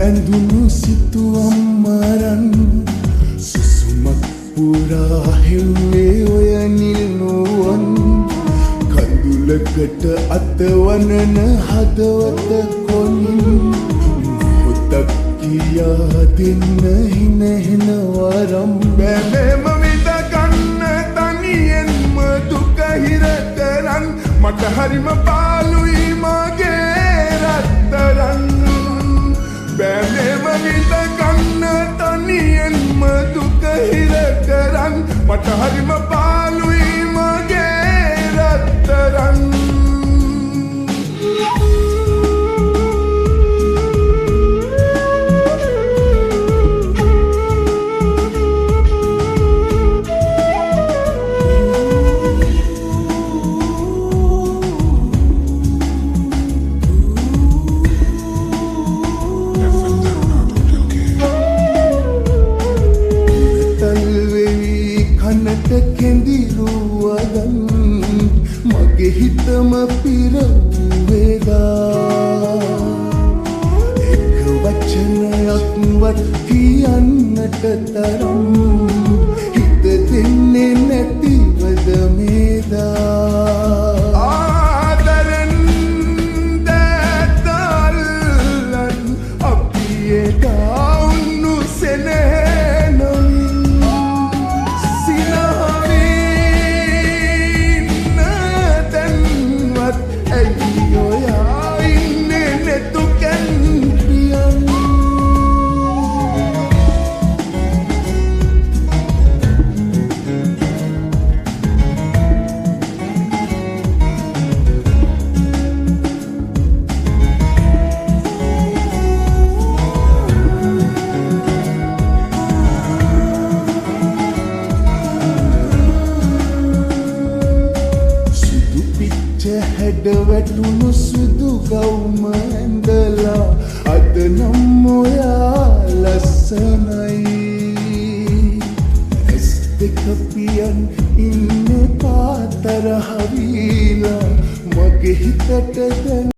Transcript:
බැඳුණු සිතුවම් මරන් සුසුමක් පුරා හෙව්වේ ඔය නිල්නුවන් කඳුලකට අතවනන හදවත කොනින් මුහුදක් කියා දෙන්න හින හෙන වරම් බැලෙම විඳ ගන්න තනියෙන්ම දුක හිර කරන් මට හරිම පාළුයි මගේ රත්තරන් බැලෙම විඳ ගන්න තනියෙන්ම දුක හිර කරන් මට හරිම පාළුයි මගේ රත්තරන් කෙඳිරුවදන් මගේ හිතම පිරවේදා එක වචනයක්වත් කියන්නට තරම්